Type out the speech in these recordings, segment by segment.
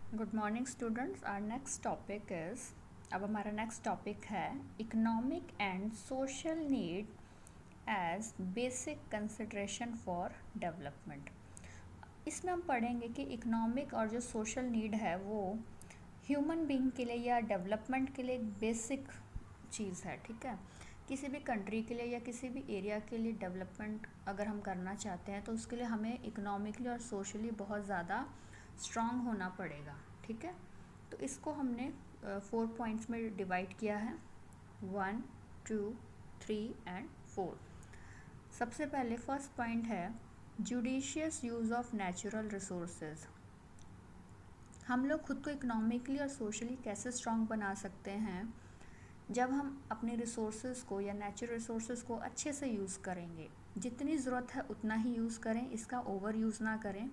Good morning students. Our next topic is, अब हमारा next topic है economic and social need as basic consideration for development. इसमें हम पढ़ेंगे कि इकोनॉमिक और जो सोशल नीड है वो ह्यूमन बीइंग के लिए या डेवलपमेंट के लिए एक बेसिक चीज़ है। ठीक है, किसी भी कंट्री के लिए या किसी भी एरिया के लिए डेवलपमेंट अगर हम करना चाहते हैं तो उसके लिए हमें इकोनॉमिकली और सोशली बहुत ज़्यादा स्ट्रांग होना पड़ेगा। ठीक है, तो इसको हमने 4 पॉइंट्स में डिवाइड किया है, 1, 2, 3 एंड 4। सबसे पहले फर्स्ट पॉइंट है judicious use of natural resources. हम लोग खुद को इकोनॉमिकली और सोशली कैसे स्ट्रांग बना सकते हैं जब हम अपने रिसोर्सेज को या नेचुरल रिसोर्सेज को अच्छे से यूज़ करेंगे। जितनी ज़रूरत है उतना ही यूज़ करें, इसका ओवर यूज़ ना करें।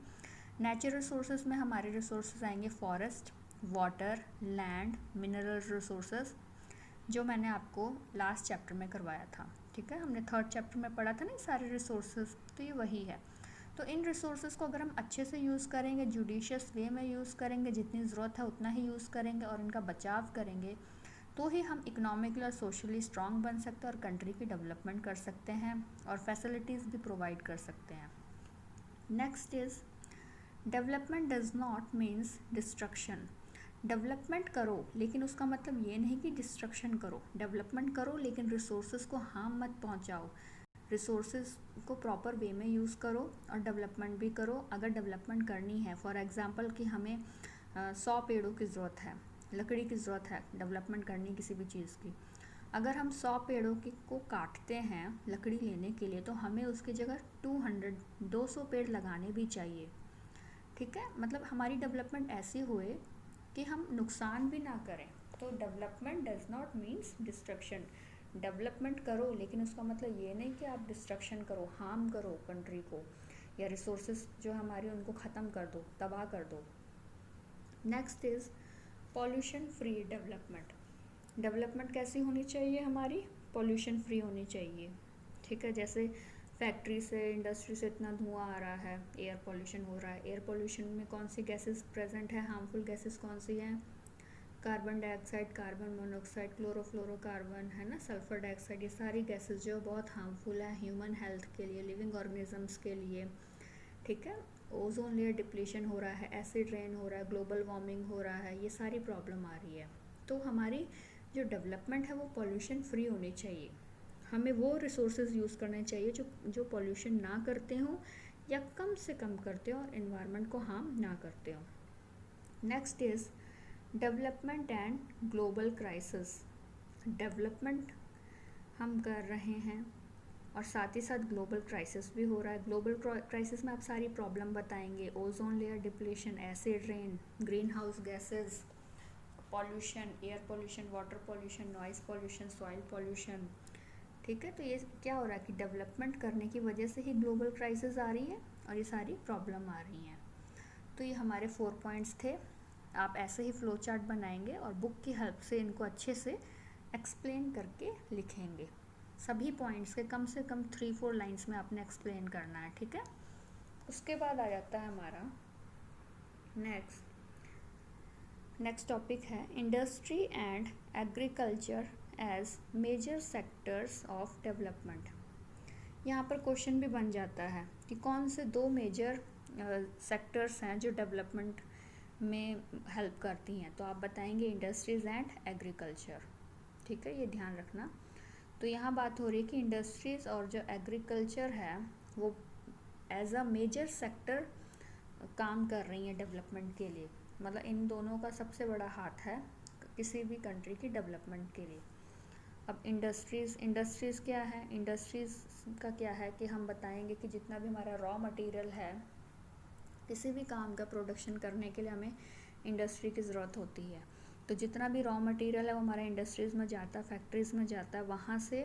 नेचुरल रिसोर्सेज में हमारे रिसोर्सेज आएंगे forest, water, land, mineral resources, जो मैंने आपको लास्ट चैप्टर में करवाया था। ठीक है, हमने 3rd चैप्टर में पढ़ा था ना सारे रिसोर्सेज, तो ये वही है। तो इन रिसोर्सेज को अगर हम अच्छे से यूज़ करेंगे, जुडिशियस वे में यूज़ करेंगे, जितनी ज़रूरत है उतना ही यूज़ करेंगे और इनका बचाव करेंगे, तो ही हम इकोनॉमिकली और सोशली स्ट्रांग बन सकते हैं और कंट्री की डेवलपमेंट कर सकते हैं और फैसिलिटीज़ भी प्रोवाइड कर सकते हैं। Next is development does not means destruction. Development करो लेकिन उसका मतलब ये नहीं कि डिस्ट्रक्शन करो। डेवलपमेंट करो लेकिन रिसोर्सेज को हार्म मत पहुंचाओ। रिसोर्सेज को प्रॉपर वे में यूज़ करो और डेवलपमेंट भी करो अगर डेवलपमेंट करनी है। फॉर एग्जांपल कि हमें 100 पेड़ों की ज़रूरत है, लकड़ी की ज़रूरत है डेवलपमेंट करनी किसी भी चीज़ की। अगर हम 100 पेड़ों की को काटते हैं लकड़ी लेने के लिए, तो हमें उसकी जगह 200 पेड़ लगाने भी चाहिए। ठीक है, मतलब हमारी डेवलपमेंट ऐसी हुए कि हम नुकसान भी ना करें। तो development does not means destruction. Development करो लेकिन उसका मतलब ये नहीं कि आप डिस्ट्रक्शन करो, हार्म करो कंट्री को या रिसोर्सेज जो हमारे उनको ख़त्म कर दो, तबाह कर दो। Next is pollution free development. Development कैसी होनी चाहिए हमारी? पॉल्यूशन फ्री होनी चाहिए। ठीक है, जैसे फैक्ट्री से, इंडस्ट्री से इतना धुआं आ रहा है, एयर पॉल्यूशन हो रहा है। एयर पॉल्यूशन में कौन सी गैसेस प्रेजेंट है? हार्मफुल गैसेस कौन सी हैं? Carbon dioxide, carbon monoxide, chlorofluorocarbon, है ना, सल्फर डाइऑक्साइड। ये सारी गैसेस जो बहुत हार्मफुल है ह्यूमन हेल्थ के लिए, लिविंग ऑर्गेनिजम्स के लिए। ठीक है, ओजोन लेयर डिप्लीशन हो रहा है, एसिड रेन हो रहा है, ग्लोबल वार्मिंग हो रहा है, ये सारी प्रॉब्लम आ रही है। तो हमारी जो डेवलपमेंट है वो पॉल्यूशन फ्री होनी चाहिए। हमें वो रिसोर्सेज यूज़ करने चाहिए जो पॉल्यूशन ना करते हों या कम से कम करते हो और इन्वायरमेंट को हार्म ना करते हो। Next is development and global crisis. Development हम कर रहे हैं और साथ ही साथ ग्लोबल क्राइसिस भी हो रहा है। ग्लोबल क्राइसिस में आप सारी प्रॉब्लम बताएंगे, ozone layer depletion, acid rain, green house gases, pollution, air pollution, water pollution, noise pollution, soil pollution. ठीक है, तो ये क्या हो रहा है कि डेवलपमेंट करने की वजह से ही ग्लोबल क्राइसिस आ रही है और ये सारी प्रॉब्लम आ रही हैं। तो ये हमारे 4 पॉइंट्स थे। आप ऐसे ही फ्लो चार्ट बनाएंगे और बुक की हेल्प से इनको अच्छे से एक्सप्लेन करके लिखेंगे। सभी पॉइंट्स के कम से कम 3-4 लाइंस में आपने एक्सप्लेन करना है। ठीक है, उसके बाद आ जाता है हमारा नेक्स्ट टॉपिक है industry and agriculture as major sectors of development. यहाँ पर क्वेश्चन भी बन जाता है कि कौन से 2 मेजर सेक्टर्स हैं जो डेवलपमेंट में हेल्प करती हैं। तो आप बताएंगे इंडस्ट्रीज़ एंड एग्रीकल्चर। ठीक है, ये ध्यान रखना। तो यहाँ बात हो रही है कि इंडस्ट्रीज़ और जो एग्रीकल्चर है वो एज अ मेजर सेक्टर काम कर रही हैं डेवलपमेंट के लिए। मतलब इन दोनों का सबसे बड़ा हाथ है किसी भी कंट्री की डेवलपमेंट के लिए। अब इंडस्ट्रीज़ क्या है? इंडस्ट्रीज़ का क्या है कि हम बताएंगे कि जितना भी हमारा रॉ मटेरियल है, किसी भी काम का प्रोडक्शन करने के लिए हमें इंडस्ट्री की ज़रूरत होती है। तो जितना भी रॉ मटेरियल है वो हमारा इंडस्ट्रीज़ में जाता है, फैक्ट्रीज़ में जाता है, वहाँ से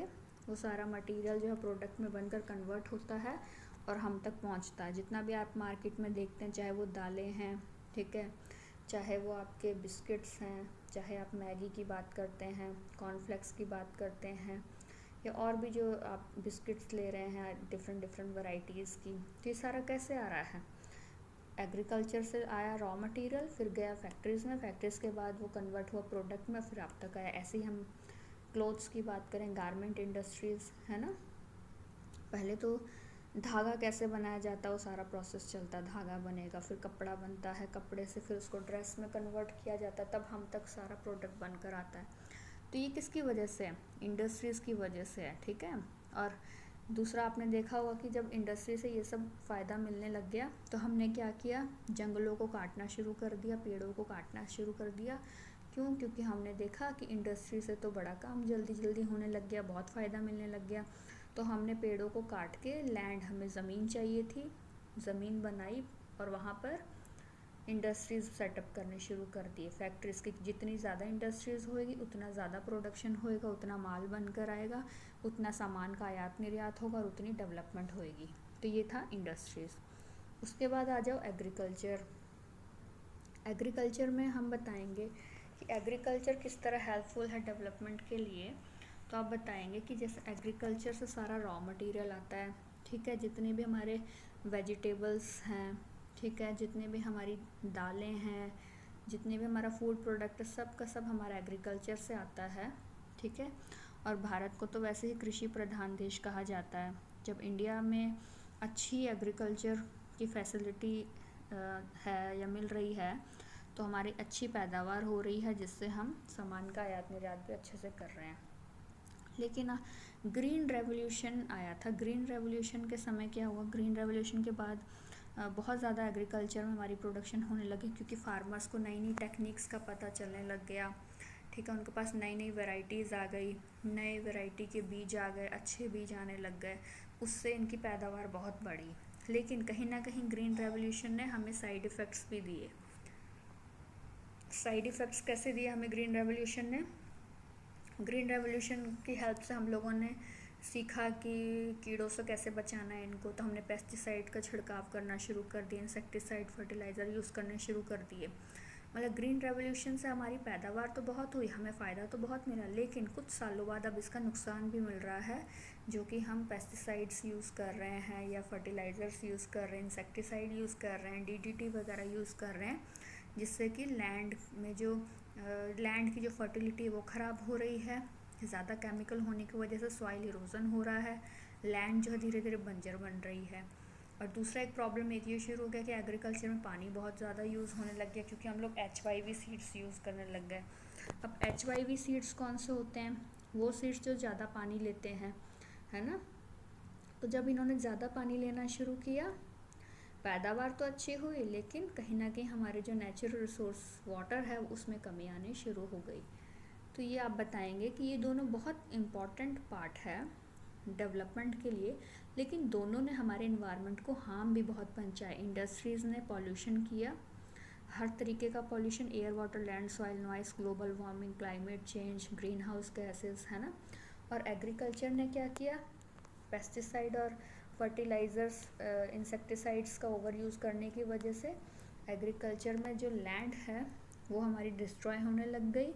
वो सारा मटेरियल जो है प्रोडक्ट में बनकर कन्वर्ट होता है और हम तक पहुँचता है। जितना भी आप मार्केट में देखते हैं, चाहे वो दालें हैं, ठीक है, चाहे वो आपके बिस्किट्स हैं, चाहे आप मैगी की बात करते हैं, कॉर्नफ्लेक्स की बात करते हैं, या और भी जो आप बिस्किट्स ले रहे हैं डिफरेंट वैरायटीज़ की, तो ये सारा कैसे आ रहा है? एग्रीकल्चर से आया रॉ मटेरियल, फिर गया फैक्ट्रीज़ में, फैक्ट्रीज़ के बाद वो कन्वर्ट हुआ प्रोडक्ट में, फिर आप तक आया। ऐसे ही हम क्लोथ्स की बात करें, गारमेंट इंडस्ट्रीज़ है ना, पहले तो धागा कैसे बनाया जाता है वो सारा प्रोसेस चलता है, धागा बनेगा, फिर कपड़ा बनता है, कपड़े से फिर उसको ड्रेस में कन्वर्ट किया जाता है, तब हम तक सारा प्रोडक्ट बनकर आता है। तो ये किसकी वजह से है? इंडस्ट्रीज़ की वजह से है, ठीक है। और दूसरा आपने देखा होगा कि जब इंडस्ट्री से ये सब फ़ायदा मिलने लग गया तो हमने क्या किया, जंगलों को काटना शुरू कर दिया, पेड़ों को काटना शुरू कर दिया। क्यों? क्योंकि हमने देखा कि इंडस्ट्री से तो बड़ा काम जल्दी जल्दी होने लग गया, बहुत फ़ायदा मिलने लग गया, तो हमने पेड़ों को काट के लैंड, हमें ज़मीन चाहिए थी, ज़मीन बनाई और वहाँ पर इंडस्ट्रीज़ सेटअप करने शुरू कर दिए। फैक्ट्रीज़ की जितनी ज़्यादा इंडस्ट्रीज़ होएगी उतना ज़्यादा प्रोडक्शन होएगा, उतना माल बनकर आएगा, उतना सामान का आयात निर्यात होगा और उतनी डेवलपमेंट होएगी। तो ये था इंडस्ट्रीज़। उसके बाद आ जाओ एग्रीकल्चर। एग्रीकल्चर में हम बताएंगे कि एग्रीकल्चर किस तरह हेल्पफुल है डेवलपमेंट के लिए। तो आप बताएंगे कि जैसे एग्रीकल्चर से सारा रॉ मटेरियल आता है, ठीक है, जितने भी हमारे वेजिटेबल्स हैं, ठीक है, जितने भी हमारी दालें हैं, जितने भी हमारा फूड प्रोडक्ट है, सब का सब हमारा एग्रीकल्चर से आता है, ठीक है। और भारत को तो वैसे ही कृषि प्रधान देश कहा जाता है। जब इंडिया में अच्छी एग्रीकल्चर की फैसिलिटी है या मिल रही है तो हमारी अच्छी पैदावार हो रही है, जिससे हम सामान का आयात निर्यात भी अच्छे से कर रहे हैं। लेकिन ग्रीन रेवोल्यूशन आया था। ग्रीन रेवोल्यूशन के समय क्या हुआ, ग्रीन रेवोल्यूशन के बाद बहुत ज़्यादा एग्रीकल्चर में हमारी प्रोडक्शन होने लगी, क्योंकि फार्मर्स को नई नई टेक्निक्स का पता चलने लग गया, ठीक है, उनके पास नई नई वैरायटीज़ आ गई, नए वैरायटी के बीज आ गए, अच्छे बीज आने लग गए, उससे इनकी पैदावार बहुत बढ़ी। लेकिन कहीं ना कहीं ग्रीन रेवोल्यूशन ने हमें साइड इफ़ेक्ट्स भी दिए। साइड इफ़ेक्ट्स कैसे दिए हमें ग्रीन रेवोल्यूशन ने? ग्रीन रेवोल्यूशन की हेल्प से हम लोगों ने सीखा कि कीड़ों से कैसे बचाना है इनको, तो हमने पेस्टिसाइड का छिड़काव करना शुरू कर दिया, इंसेक्टिसाइड फर्टिलाइज़र यूज़ करने शुरू कर दिए। मतलब ग्रीन रेवोल्यूशन से हमारी पैदावार तो बहुत हुई, हमें फ़ायदा तो बहुत मिला, लेकिन कुछ सालों बाद अब इसका नुकसान भी मिल रहा है, जो कि हम पेस्टिसाइड्स यूज़ कर रहे हैं या फर्टिलाइज़र्स यूज़ कर रहे हैं, इंसेक्टिसाइड यूज़ कर रहे हैं, डीडीटी वगैरह यूज़ कर रहे हैं, जिससे कि लैंड में जो लैंड की जो फर्टिलिटी है वो ख़राब हो रही है। ज़्यादा केमिकल होने की वजह से सॉइल इरोजन हो रहा है, लैंड जो है धीरे धीरे बंजर बन रही है। और दूसरा एक प्रॉब्लम एक ये शुरू हो गया कि एग्रीकल्चर में पानी बहुत ज़्यादा यूज़ होने लग गया, क्योंकि हम लोग HYV सीड्स यूज़ करने लग गए। अब HYV सीड्स कौन से होते हैं? वो सीड्स जो ज़्यादा पानी लेते हैं, है ना। तो जब इन्होंने ज़्यादा पानी लेना शुरू किया, पैदावार तो अच्छी हुई, लेकिन कहीं ना कहीं हमारे जो नेचुरल रिसोर्स वाटर है उसमें कमी आनी शुरू हो गई। तो ये आप बताएंगे कि ये दोनों बहुत इम्पॉर्टेंट पार्ट है डेवलपमेंट के लिए, लेकिन दोनों ने हमारे इन्वायरमेंट को हार्म भी बहुत पहुंचाया। इंडस्ट्रीज़ ने पॉल्यूशन किया, हर तरीके का pollution, air water land soil noise, global warming, climate change, green house gases, है ना। और एग्रीकल्चर ने क्या किया, पेस्टिसाइड और फर्टिलाइज़र्स, इंसेक्टिसाइड्स का ओवर यूज़ करने की वजह से एग्रीकल्चर में जो लैंड है वो हमारी डिस्ट्रॉय होने लग गई।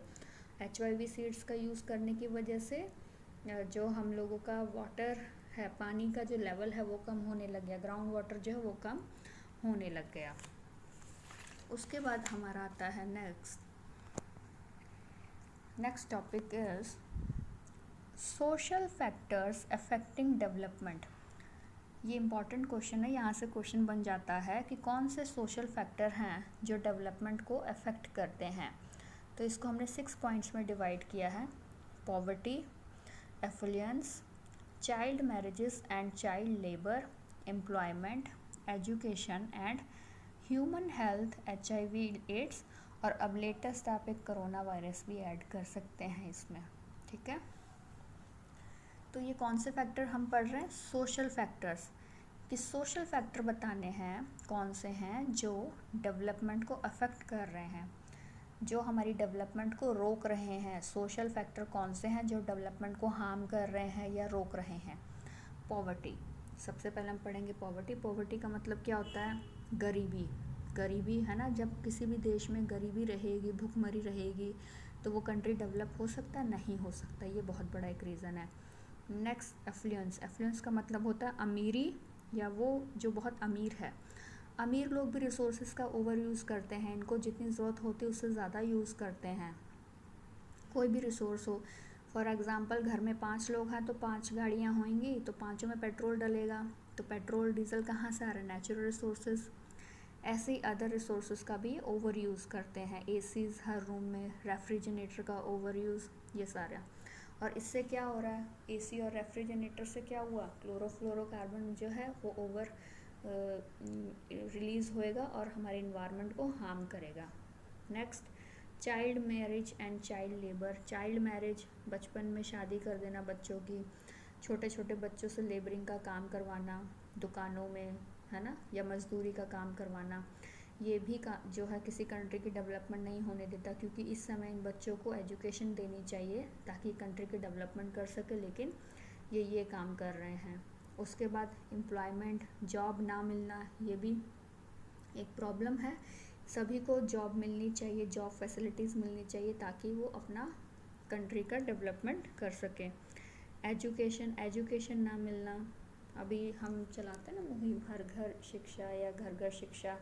HYV सीड्स का यूज़ करने की वजह से जो हम लोगों का वाटर है, पानी का जो लेवल है वो कम होने लग गया, ग्राउंड वाटर जो है वो कम होने लग गया। उसके बाद हमारा आता है next topic is social factors affecting development. ये इम्पॉर्टेंट क्वेश्चन है, यहाँ से क्वेश्चन बन जाता है कि कौन से सोशल फैक्टर हैं जो डेवलपमेंट को अफेक्ट करते हैं। तो इसको हमने 6 पॉइंट्स में डिवाइड किया है। Poverty, affluence, child marriages and child labour, employment, education and human health, HIV AIDS, और अब लेटेस्ट आप एक कोरोना वायरस भी ऐड कर सकते हैं इसमें, ठीक है। तो ये कौन से फैक्टर हम पढ़ रहे हैं? Social factors. कि सोशल फैक्टर बताने हैं कौन से हैं जो डेवलपमेंट को अफेक्ट कर रहे हैं, जो हमारी डेवलपमेंट को रोक रहे हैं। सोशल फैक्टर कौन से हैं जो डेवलपमेंट को हार्म कर रहे हैं या रोक रहे हैं? पॉवर्टी, सबसे पहले हम पढ़ेंगे पॉवर्टी। पॉवर्टी का मतलब क्या होता है? गरीबी। गरीबी है ना, जब किसी भी देश में गरीबी रहेगी, भूखमरी रहेगी, तो वो कंट्री डेवलप हो सकता है? नहीं हो सकता। ये बहुत बड़ा एक रीज़न है। Next affluence. एफ्लुएंस का मतलब होता है अमीरी, या वो जो बहुत अमीर है। अमीर लोग भी रिसोर्सेज का ओवर यूज़ करते हैं, इनको जितनी ज़रूरत होती है उससे ज़्यादा यूज़ करते हैं। कोई भी रिसोर्स हो, फॉर एग्ज़ाम्पल घर में 5 लोग हैं तो 5 गाड़ियाँ होंगी, तो पाँचों में पेट्रोल डलेगा, तो पेट्रोल डीजल कहाँ से आ रहा है? Natural resources. ऐसे ही अदर रिसोर्सेज का भी ओवर यूज़ करते हैं, एसीज हर रूम में, रेफ्रिजरेटर का ओवर यूज़, ये सारा। और इससे क्या हो रहा है, एसी और रेफ्रिजरेटर से क्या हुआ, क्लोरोफ्लोरोकार्बन जो है वो ओवर रिलीज़ होएगा और हमारे इन्वायरमेंट को हार्म करेगा। Next, child marriage and child labour. Child marriage, बचपन में शादी कर देना बच्चों की, छोटे छोटे बच्चों से लेबरिंग का काम करवाना दुकानों में, है ना, या मजदूरी का काम करवाना, ये भी जो है किसी कंट्री की डेवलपमेंट नहीं होने देता, क्योंकि इस समय इन बच्चों को एजुकेशन देनी चाहिए ताकि कंट्री की डेवलपमेंट कर सके, लेकिन ये काम कर रहे हैं। उसके बाद एम्प्लॉयमेंट, जॉब ना मिलना, ये भी एक प्रॉब्लम है। सभी को जॉब मिलनी चाहिए, जॉब फैसिलिटीज़ मिलनी चाहिए ताकि वो अपना कंट्री का डेवलपमेंट कर सकें। एजुकेशन ना मिलना, अभी हम चलाते हैं ना मुहिम हर घर शिक्षा या घर घर शिक्षा,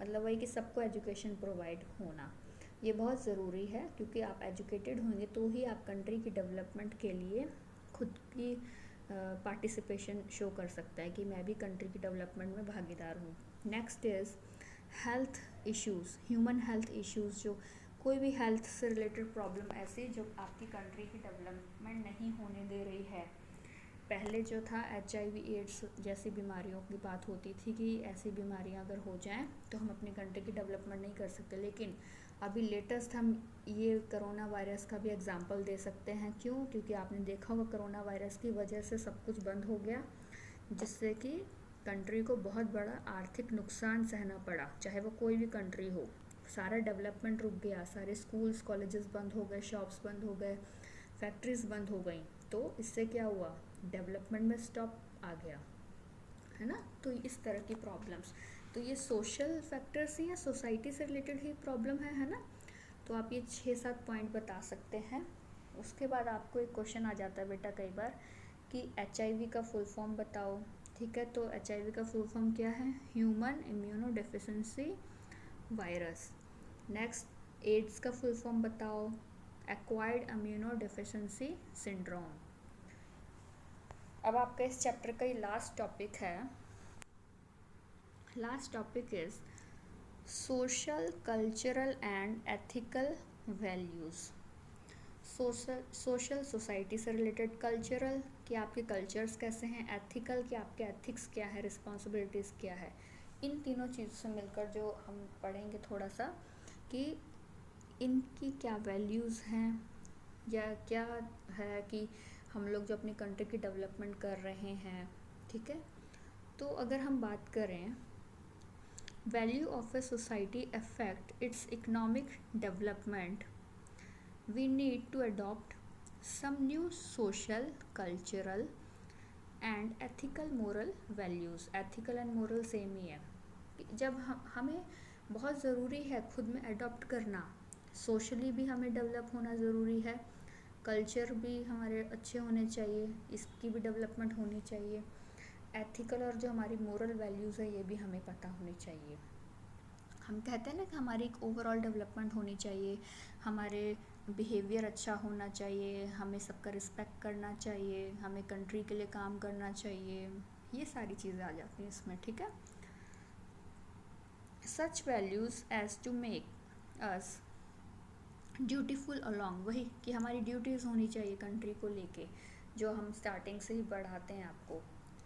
मतलब वही कि सबको एजुकेशन प्रोवाइड होना, ये बहुत ज़रूरी है, क्योंकि आप एजुकेटेड होंगे तो ही आप कंट्री की डेवलपमेंट के लिए खुद की पार्टिसिपेशन शो कर सकता है कि मैं भी कंट्री की डेवलपमेंट में भागीदार हूँ। Next is health issues, human health issues, जो कोई भी हेल्थ से रिलेटेड प्रॉब्लम ऐसी जो आपकी कंट्री की डेवलपमेंट नहीं होने दे रही है। पहले जो था HIV एड्स जैसी बीमारियों की बात होती थी कि ऐसी बीमारियां अगर हो जाएं तो हम अपनी कंट्री की डेवलपमेंट नहीं कर सकते, लेकिन अभी लेटेस्ट हम ये कोरोना वायरस का भी एग्जांपल दे सकते हैं। क्यों? क्योंकि आपने देखा होगा कोरोना वायरस की वजह से सब कुछ बंद हो गया, जिससे कि कंट्री को बहुत बड़ा आर्थिक नुकसान सहना पड़ा, चाहे वो कोई भी कंट्री हो। सारा डेवलपमेंट रुक गया, सारे स्कूल्स कॉलेजेस बंद हो गए, शॉप्स बंद हो गए, फैक्ट्रीज बंद हो गई, तो इससे क्या हुआ, डेवलपमेंट में स्टॉप आ गया, है ना। तो इस तरह की प्रॉब्लम्स, तो ये सोशल फैक्टर्स ही या सोसाइटी से रिलेटेड ही प्रॉब्लम है ना। तो आप ये 6-7 पॉइंट बता सकते हैं। उसके बाद आपको एक क्वेश्चन आ जाता है बेटा कई बार कि HIV का फुल फॉर्म बताओ, ठीक है। तो HIV का फुल फॉर्म क्या है? Human immunodeficiency virus. Next, AIDS का फुल फॉर्म बताओ, एक्वायर्ड इम्यूनो डेफिशिएंसी सिंड्रोम। अब आपका इस चैप्टर का ये लास्ट टॉपिक है। Last topic is social, cultural and ethical values. Social society से रिलेटेड, कल्चरल कि आपके कल्चर्स कैसे हैं, एथिकल कि आपके एथिक्स क्या है, रिस्पॉन्सिबिलिटीज़ क्या है। इन तीनों चीज़ों से मिलकर जो हम पढ़ेंगे थोड़ा सा कि इनकी क्या वैल्यूज़ हैं, या क्या है कि हम लोग जो अपनी कंट्री की डेवलपमेंट कर रहे हैं, ठीक है। तो अगर हम बात करें, value of a society affect its economic development, we need to adopt some new social, cultural and ethical moral values. Ethical and moral same ही है। जब हमें बहुत ज़रूरी है खुद में अडॉप्ट करना, सोशली भी हमें डेवलप होना ज़रूरी है, कल्चर भी हमारे अच्छे होने चाहिए, इसकी भी डेवलपमेंट होनी चाहिए, एथिकल और जो हमारी मोरल वैल्यूज़ है ये भी हमें पता होनी चाहिए। हम कहते हैं ना कि हमारी एक ओवरऑल डेवलपमेंट होनी चाहिए, हमारे बिहेवियर अच्छा होना चाहिए, हमें सबका रिस्पेक्ट करना चाहिए, हमें कंट्री के लिए काम करना चाहिए, ये सारी चीज़ें आ जाती हैं इसमें, ठीक है। Such values as to make us dutiful along, वही कि हमारी ड्यूटीज़ होनी चाहिए कंट्री को लेके, जो हम स्टार्टिंग से ही बढ़ाते हैं आपको,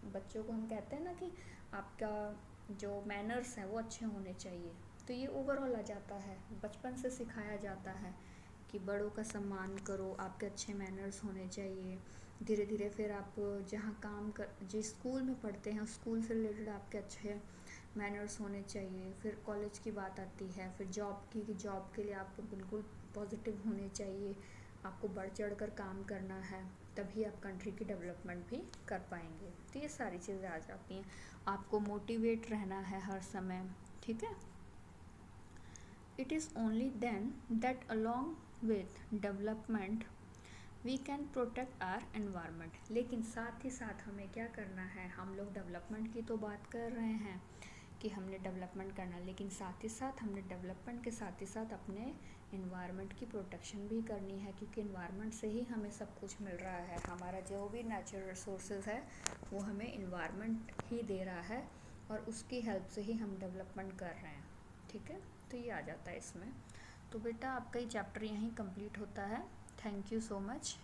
बच्चों को हम कहते हैं ना कि आपका जो मैनर्स हैं वो अच्छे होने चाहिए। तो ये ओवरऑल आ जाता है, बचपन से सिखाया जाता है कि बड़ों का सम्मान करो, आपके अच्छे मैनर्स होने चाहिए। धीरे धीरे फिर आप जहाँ काम कर, जिस स्कूल में पढ़ते हैं उस स्कूल से रिलेटेड आपके अच्छे मैनर्स होने चाहिए। फिर कॉलेज की बात आती है, फिर जॉब की, कि जॉब के लिए आपको बिल्कुल पॉजिटिव होने चाहिए, आपको बढ़ चढ़ कर काम करना है, तभी आप कंट्री की डेवलपमेंट भी कर पाएंगे। तो ये सारी चीज़ें आ जाती हैं, आपको मोटिवेट रहना है हर समय, ठीक है। It is only then that along with development we can protect our environment. लेकिन साथ ही साथ हमें क्या करना है, हम लोग डेवलपमेंट की तो बात कर रहे हैं, कि हमने डेवलपमेंट करना, लेकिन साथ ही साथ हमने डेवलपमेंट के साथ ही साथ अपने इन्वायरमेंट की प्रोटेक्शन भी करनी है, क्योंकि इन्वायरमेंट से ही हमें सब कुछ मिल रहा है। हमारा जो भी नेचुरल रिसोर्सेज है वो हमें इन्वायरमेंट ही दे रहा है और उसकी हेल्प से ही हम डेवलपमेंट कर रहे हैं। ठीक है, तो ये आ जाता है इसमें। तो बेटा आपका ये चैप्टर यहीं कंप्लीट होता है। Thank you so much.